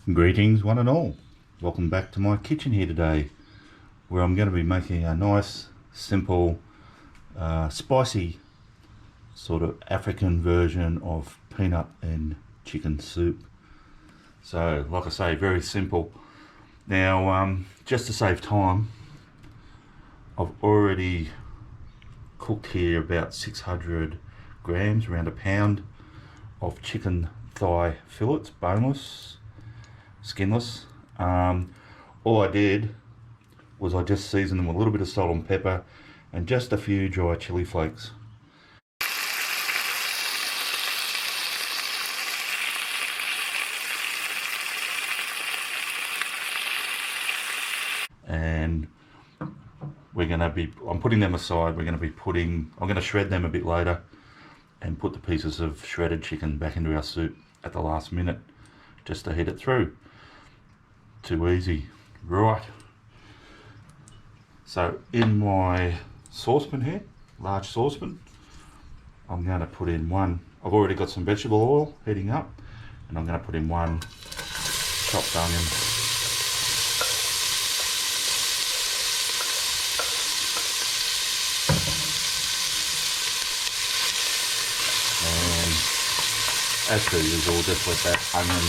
Greetings one and all. Welcome back to my kitchen here today, where I'm going to be making a nice, simple, spicy sort of African version of peanut and chicken soup. So like I say, very simple. Now just to save time, I've already cooked here about 600 grams, around a pound of chicken thigh fillets, boneless, skinless. All I did was I just seasoned them with a little bit of salt and pepper and just a few dry chili flakes. And we're going to be, I'm putting them aside. I'm going to shred them a bit later and put the pieces of shredded chicken back into our soup at the last minute just to heat it through. Too easy. Right, so in my saucepan here, large saucepan, I'm going to put in I've already got some vegetable oil heating up, and I'm going to put in one chopped onion, and as per usual, just let that onion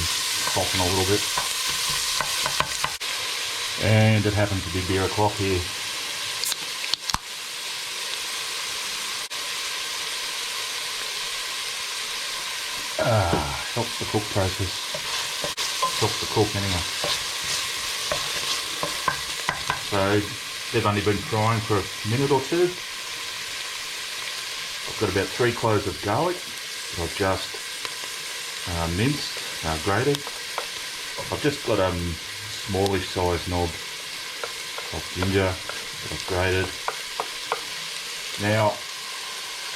soften a little bit. And it happens to be beer o'clock here. Helps the cook process. Helps the cook anyway. So they've only been frying for a minute or two. I've got about 3 cloves of garlic that I've just minced, grated. I've just got smallish sized knob of ginger that I've grated. Now,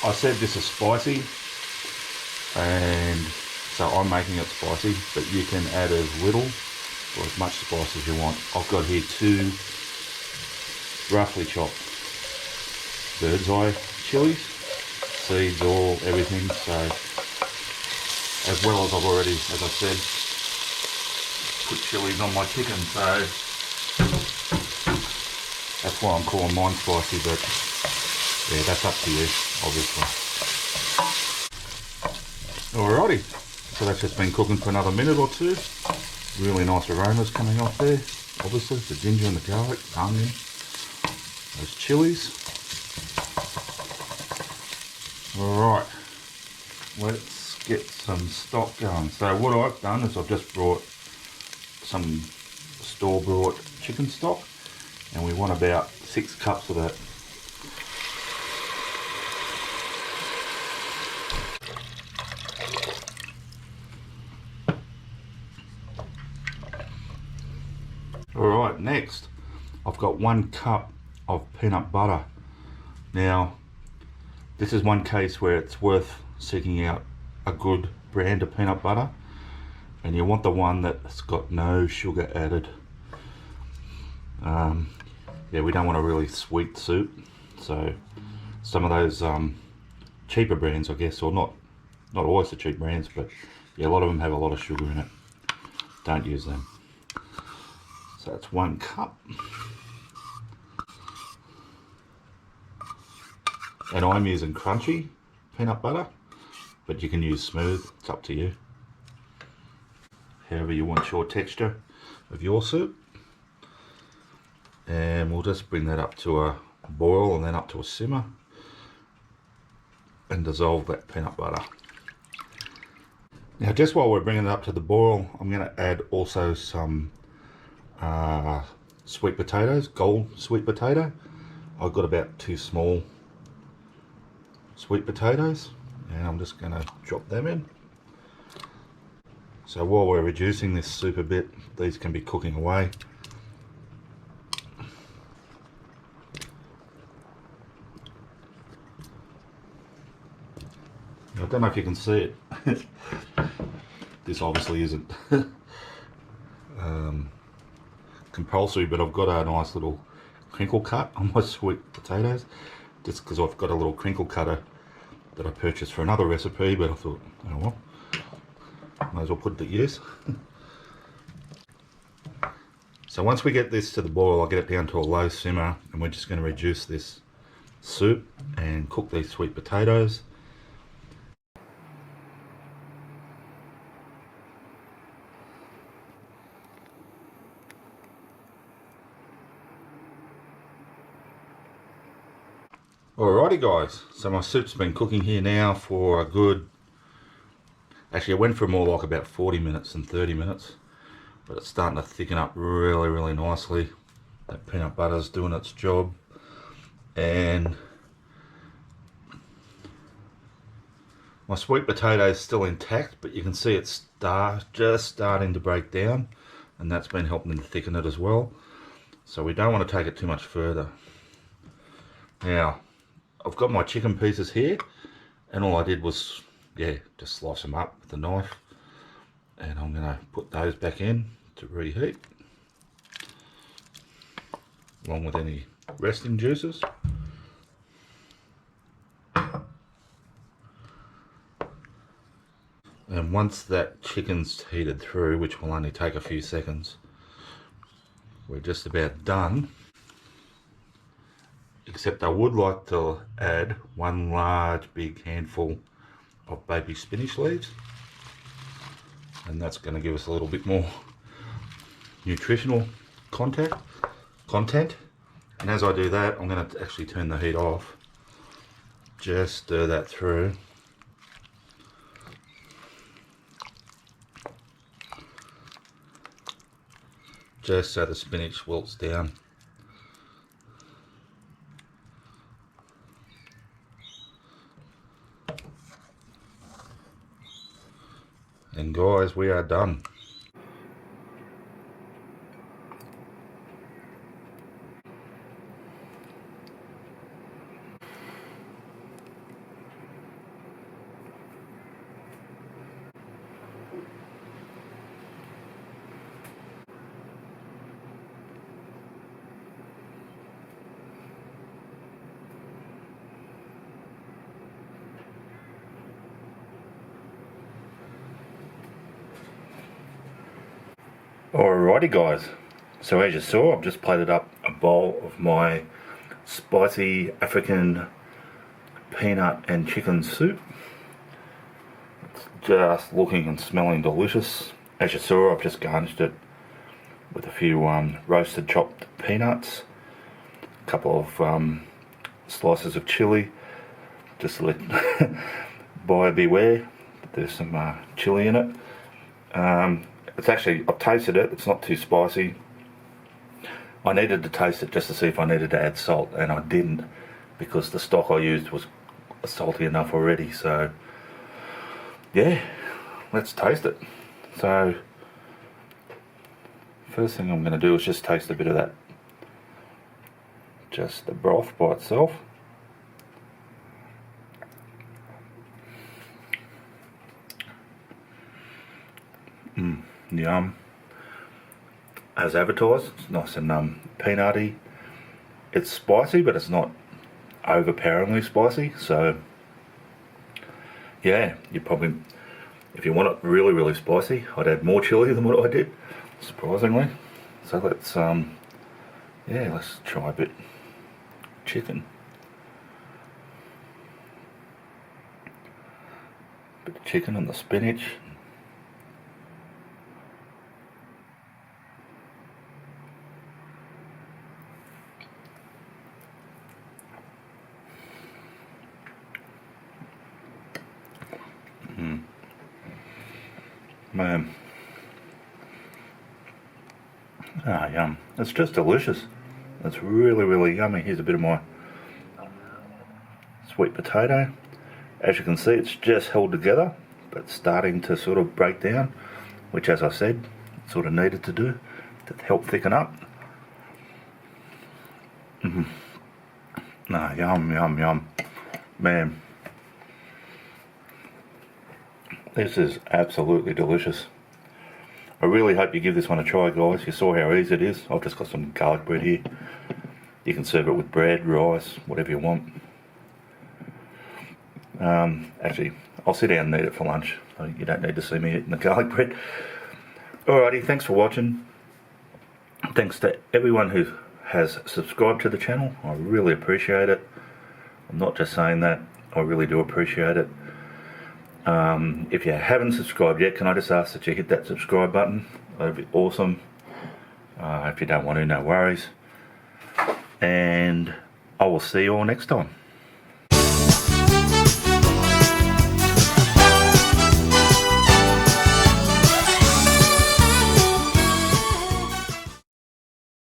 I said this is spicy, and so I'm making it spicy, but you can add as little or as much spice as you want. I've got here 2 roughly chopped bird's eye chilies, seeds, all, everything. So, as well as I've already, as I said, put chilies on my chicken, so that's why I'm calling mine spicy, but yeah, that's up to you, obviously. Alrighty, so that's just been cooking for another minute or two. Really nice aromas coming off there, obviously, the ginger and the garlic, the onion, those chilies. Alright, let's get some stock going. So what I've done is I've just brought some store-bought chicken stock, and we want about 6 cups of that. Alright, next I've got 1 cup of peanut butter. Now this is one case where it's worth seeking out a good brand of peanut butter, and you want the one that's got no sugar added. Yeah, we don't want a really sweet soup, so some of those cheaper brands, I guess, or not always the cheap brands, but yeah, a lot of them have a lot of sugar in it. Don't use them. So that's 1 cup. And I'm using crunchy peanut butter, but you can use smooth, it's up to you. However you want your texture of your soup. And we'll just bring that up to a boil and then up to a simmer and dissolve that peanut butter. Now just while we're bringing it up to the boil, I'm going to add also some sweet potatoes, gold sweet potato. I've got about 2 small sweet potatoes, and I'm just going to drop them in. So while we're reducing this soup a bit, these can be cooking away. I don't know if you can see it. This obviously isn't compulsory, but I've got a nice little crinkle cut on my sweet potatoes, just because I've got a little crinkle cutter that I purchased for another recipe, but I thought, oh well, might as well put it to use. So once we get this to the boil, I'll get it down to a low simmer, and we're just going to reduce this soup and cook these sweet potatoes. Alrighty guys, so my soup's been cooking here now for a good, actually it went for more like about 40 minutes than 30 minutes, but it's starting to thicken up really nicely. That peanut butter's doing its job, and my sweet potato is still intact, but you can see it's just starting to break down, and that's been helping to thicken it as well. So we don't want to take it too much further. Now, I've got my chicken pieces here, and all I did was, just slice them up with a knife, and I'm going to put those back in to reheat, along with any resting juices. And once that chicken's heated through, which will only take a few seconds, we're just about done. Except I would like to add one large big handful of baby spinach leaves, and that's going to give us a little bit more nutritional content. And as I do that, I'm going to actually turn the heat off, just stir that through. Just so the spinach wilts down. And guys, we are done. Alrighty guys, so as you saw, I've just plated up a bowl of my spicy African peanut and chicken soup. It's just looking and smelling delicious. As you saw, I've just garnished it with a few roasted chopped peanuts, a couple of slices of chili, just to let buyer beware, there's some chili in it. It's actually, I've tasted it, it's not too spicy. I needed to taste it just to see if I needed to add salt, and I didn't, because the stock I used was salty enough already. So yeah, let's taste it. So first thing I'm going to do is just taste a bit of that, just the broth by itself. Yum. As advertised, it's nice and peanutty. It's spicy, but it's not overpoweringly spicy. So yeah, you probably, if you want it really spicy, I'd add more chili than what I did, surprisingly. So let's let's try a bit chicken. Bit of chicken and the spinach. Man, yum. It's just delicious. It's really yummy. Here's a bit of my sweet potato. As you can see, it's just held together, but starting to sort of break down, which, as I said, it sort of needed to do to help thicken up. Yum. Man, this is absolutely delicious. I really hope you give this one a try, guys. You saw how easy it is. I've just got some garlic bread here. You can serve it with bread, rice, whatever you want. Actually, I'll sit down and eat it for lunch. You don't need to see me eating the garlic bread. Alrighty, thanks for watching. Thanks to everyone who has subscribed to the channel. I really appreciate it. I'm not just saying that, I really do appreciate it. If you haven't subscribed yet, can I just ask that you hit that subscribe button? That'd be awesome. If you don't want to, no worries. And I will see you all next time.